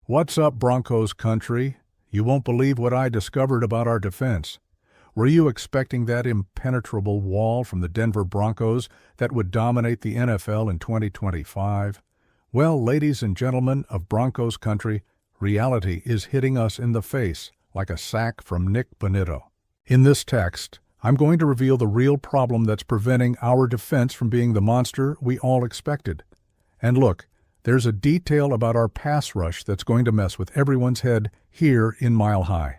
What's up, Broncos country? You won't believe what I discovered about our defense. Were you expecting that impenetrable wall from the Denver Broncos that would dominate the NFL in 2025? Well, ladies and gentlemen of Broncos country, reality is hitting us in the face like a sack from Nick Bonito. In this text, I'm going to reveal the real problem that's preventing our defense from being the monster we all expected. And look, there's a detail about our pass rush that's going to mess with everyone's head here in Mile High.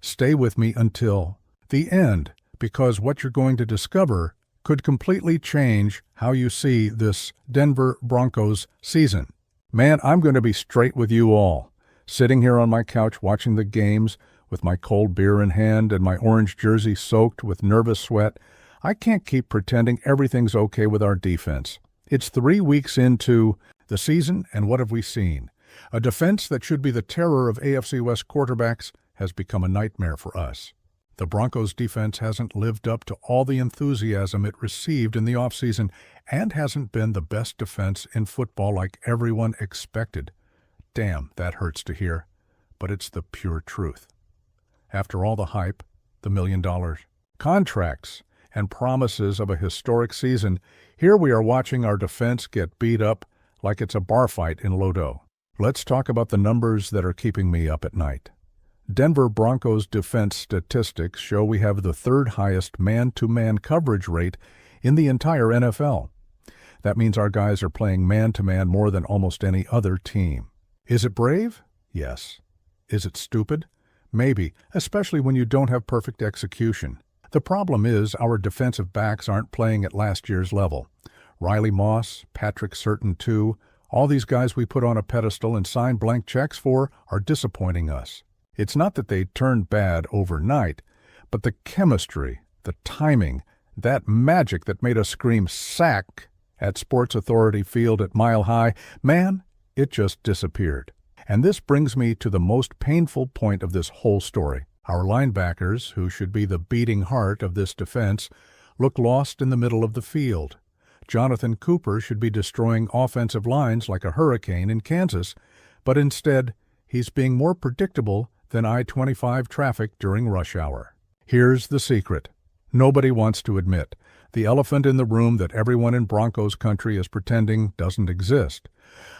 Stay with me until the end, because what you're going to discover could completely change how you see this Denver Broncos season. Man, I'm going to be straight with you all. Sitting here on my couch watching the games with my cold beer in hand and my orange jersey soaked with nervous sweat, I can't keep pretending everything's okay with our defense. It's 3 weeks into the season, and what have we seen? A defense that should be the terror of AFC West quarterbacks has become a nightmare for us. The Broncos defense hasn't lived up to all the enthusiasm it received in the offseason and hasn't been the best defense in football like everyone expected. Damn, that hurts to hear, but it's the pure truth. After all the hype, the $1 million contracts, and promises of a historic season, here we are watching our defense get beat up like it's a bar fight in Lodo. Let's talk about the numbers that are keeping me up at night. Denver Broncos defense statistics show we have the third highest man-to-man coverage rate in the entire NFL. That means our guys are playing man-to-man more than almost any other team. Is it brave? Yes. Is it stupid? Maybe, especially when you don't have perfect execution. The problem is our defensive backs aren't playing at last year's level. Riley Moss, Patrick Surtain II, all these guys we put on a pedestal and sign blank checks for are disappointing us. It's not that they turned bad overnight, but the chemistry, the timing, that magic that made us scream sack at Sports Authority Field at Mile High, man, it just disappeared. And this brings me to the most painful point of this whole story. Our linebackers, who should be the beating heart of this defense, look lost in the middle of the field. Jonathan Cooper should be destroying offensive lines like a hurricane in Kansas, but instead, he's being more predictable than I-25 traffic during rush hour. Here's the secret. Nobody wants to admit. The elephant in the room that everyone in Broncos country is pretending doesn't exist.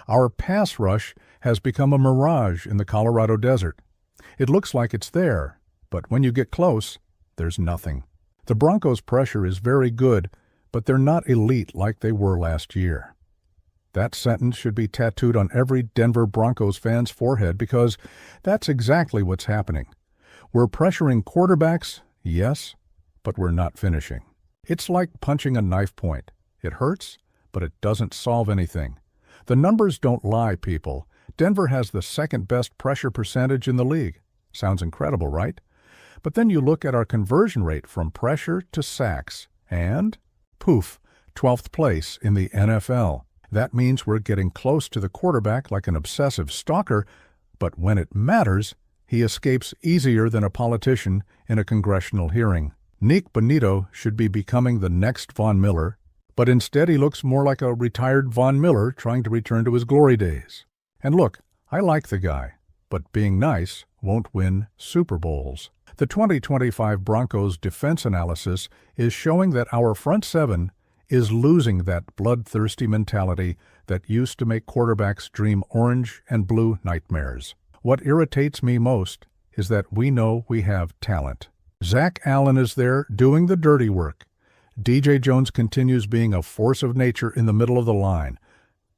Our pass rush has become a mirage in the Colorado desert. It looks like it's there, but when you get close, there's nothing. The Broncos' pressure is very good, but they're not elite like they were last year. That sentence should be tattooed on every Denver Broncos fan's forehead because that's exactly what's happening. We're pressuring quarterbacks, yes, but we're not finishing. It's like punching a knife point. It hurts, but it doesn't solve anything. The numbers don't lie, people. Denver has the second-best pressure percentage in the league. Sounds incredible, right? But then you look at our conversion rate from pressure to sacks, and poof, 12th place in the NFL. That means we're getting close to the quarterback like an obsessive stalker, but when it matters, he escapes easier than a politician in a congressional hearing. Nick Bonito should be becoming the next Von Miller, but instead he looks more like a retired Von Miller trying to return to his glory days. And look, I like the guy, but being nice won't win Super Bowls. The 2025 Broncos defense analysis is showing that our front seven is losing that bloodthirsty mentality that used to make quarterbacks dream orange and blue nightmares. What irritates me most is that we know we have talent. Zach Allen is there doing the dirty work. DJ Jones continues being a force of nature in the middle of the line.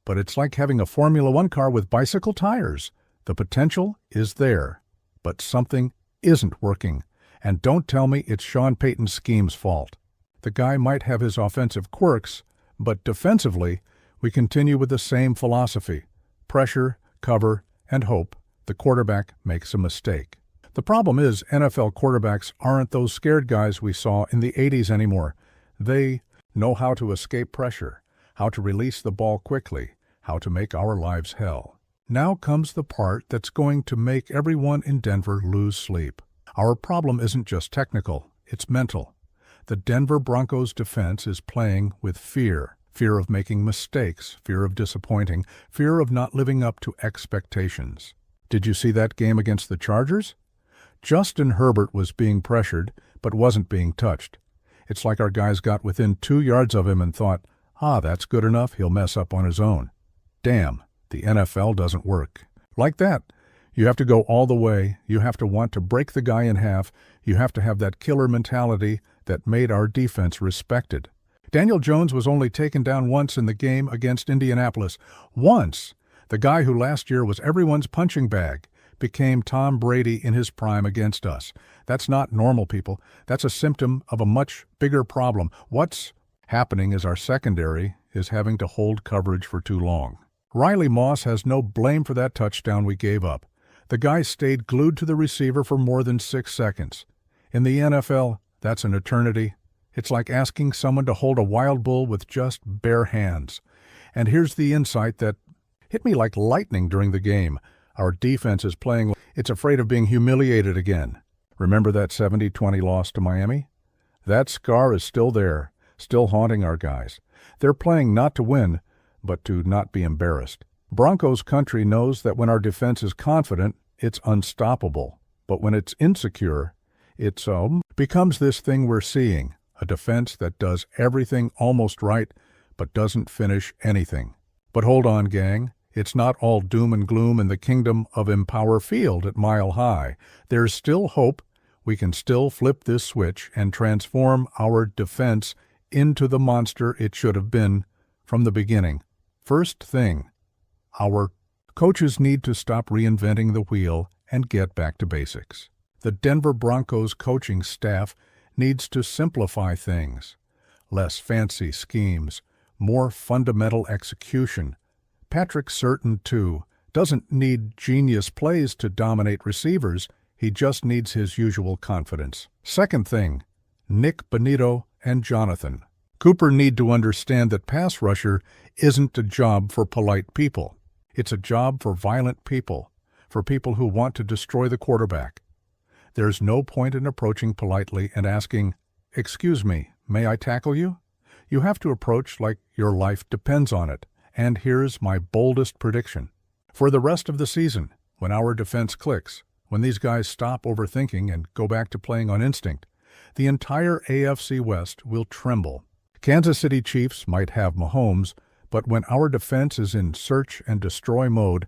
But it's like having a Formula One car with bicycle tires. The potential is there, but something isn't working. And don't tell me it's Sean Payton's scheme's fault. The guy might have his offensive quirks, but defensively, we continue with the same philosophy. Pressure, cover, and hope the quarterback makes a mistake. The problem is NFL quarterbacks aren't those scared guys we saw in the 80s anymore. They know how to escape pressure, how to release the ball quickly, how to make our lives hell. Now comes the part that's going to make everyone in Denver lose sleep. Our problem isn't just technical, it's mental. The Denver Broncos defense is playing with fear. Fear of making mistakes, fear of disappointing, fear of not living up to expectations. Did you see that game against the Chargers? Justin Herbert was being pressured, but wasn't being touched. It's like our guys got within 2 yards of him and thought, that's good enough, he'll mess up on his own. Damn, the NFL doesn't work like that. You have to go all the way. You have to want to break the guy in half. You have to have that killer mentality that made our defense respected. Daniel Jones was only taken down once in the game against Indianapolis. Once! The guy who last year was everyone's punching bag became Tom Brady in his prime against us. That's not normal, people. That's a symptom of a much bigger problem. What's happening is our secondary is having to hold coverage for too long. Riley Moss has no blame for that touchdown we gave up. The guy stayed glued to the receiver for more than 6 seconds. In the NFL, that's an eternity. It's like asking someone to hold a wild bull with just bare hands. And here's the insight that hit me like lightning during the game. Our defense is playing. It's afraid of being humiliated again. Remember that 70-20 loss to Miami? That scar is still there, still haunting our guys. They're playing not to win, but to not be embarrassed. Broncos country knows that when our defense is confident, it's unstoppable. But when it's insecure, it becomes this thing we're seeing, a defense that does everything almost right, but doesn't finish anything. But hold on, gang. It's not all doom and gloom in the kingdom of Empower Field at Mile High. There's still hope. We can still flip this switch and transform our defense into the monster it should have been from the beginning. First thing, our coaches need to stop reinventing the wheel and get back to basics. The Denver Broncos coaching staff needs to simplify things. Less fancy schemes, more fundamental execution. Patrick Surtain, too, doesn't need genius plays to dominate receivers. He just needs his usual confidence. Second thing, Nick Bonito and Jonathan Cooper need to understand that pass rusher isn't a job for polite people. It's a job for violent people, for people who want to destroy the quarterback. There's no point in approaching politely and asking, "Excuse me, may I tackle you?" You have to approach like your life depends on it. And here's my boldest prediction. For the rest of the season, when our defense clicks, when these guys stop overthinking and go back to playing on instinct, the entire AFC West will tremble. Kansas City Chiefs might have Mahomes, but when our defense is in search and destroy mode,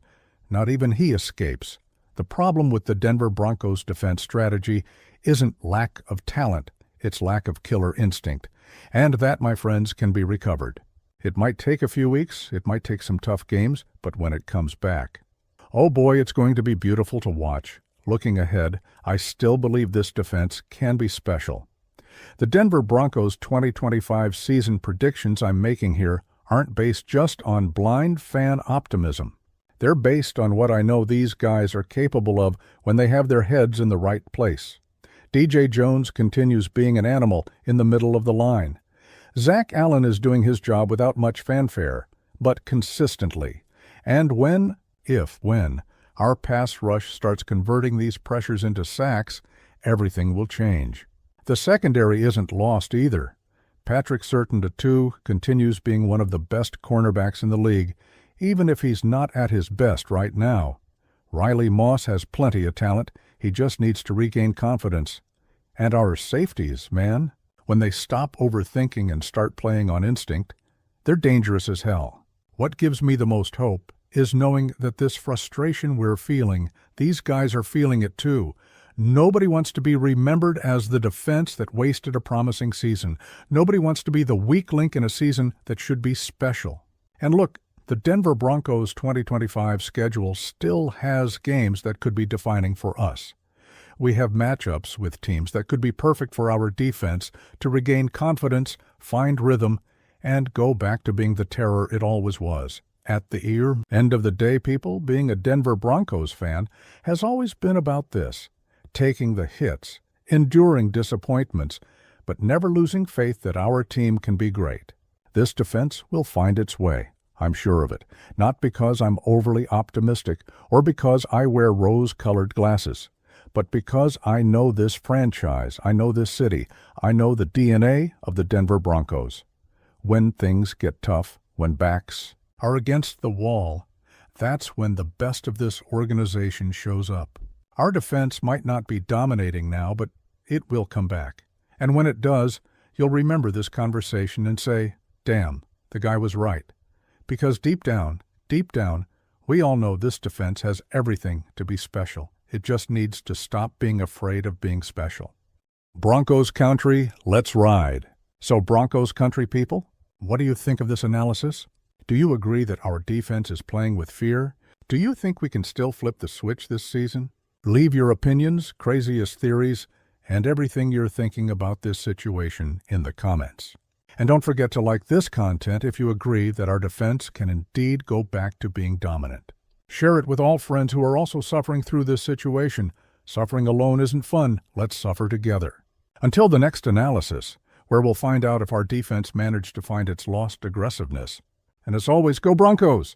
not even he escapes. The problem with the Denver Broncos defense strategy isn't lack of talent, it's lack of killer instinct. And that, my friends, can be recovered. It might take a few weeks, it might take some tough games, but when it comes back, oh boy, it's going to be beautiful to watch. Looking ahead, I still believe this defense can be special. The Denver Broncos 2025 season predictions I'm making here aren't based just on blind fan optimism. They're based on what I know these guys are capable of when they have their heads in the right place. DJ Jones continues being an animal in the middle of the line. Zach Allen is doing his job without much fanfare, but consistently. And when our pass rush starts converting these pressures into sacks, everything will change. The secondary isn't lost either. Patrick Surtain, too, continues being one of the best cornerbacks in the league, even if he's not at his best right now. Riley Moss has plenty of talent. He just needs to regain confidence. And our safeties, man, when they stop overthinking and start playing on instinct, they're dangerous as hell. What gives me the most hope is knowing that this frustration we're feeling, these guys are feeling it too. Nobody wants to be remembered as the defense that wasted a promising season. Nobody wants to be the weak link in a season that should be special. And look, the Denver Broncos 2025 schedule still has games that could be defining for us. We have matchups with teams that could be perfect for our defense to regain confidence, find rhythm, and go back to being the terror it always was. At the end of the day, people, being a Denver Broncos fan has always been about this: taking the hits, enduring disappointments, but never losing faith that our team can be great. This defense will find its way. I'm sure of it, not because I'm overly optimistic or because I wear rose-colored glasses, but because I know this franchise, I know this city, I know the DNA of the Denver Broncos. When things get tough, when backs are against the wall, That's when the best of this organization shows up. Our defense might not be dominating now, but it will come back. And when it does, you'll remember this conversation and say, damn, the guy was right. Because deep down, we all know this defense has everything to be special. It just needs to stop being afraid of being special. Broncos country, let's ride. So Broncos country people, what do you think of this analysis? Do you agree that our defense is playing with fear? Do you think we can still flip the switch this season? Leave your opinions, craziest theories, and everything you're thinking about this situation in the comments. And don't forget to like this content if you agree that our defense can indeed go back to being dominant. Share it with all friends who are also suffering through this situation. Suffering alone isn't fun. Let's suffer together. Until the next analysis, where we'll find out if our defense managed to find its lost aggressiveness. And as always, go Broncos!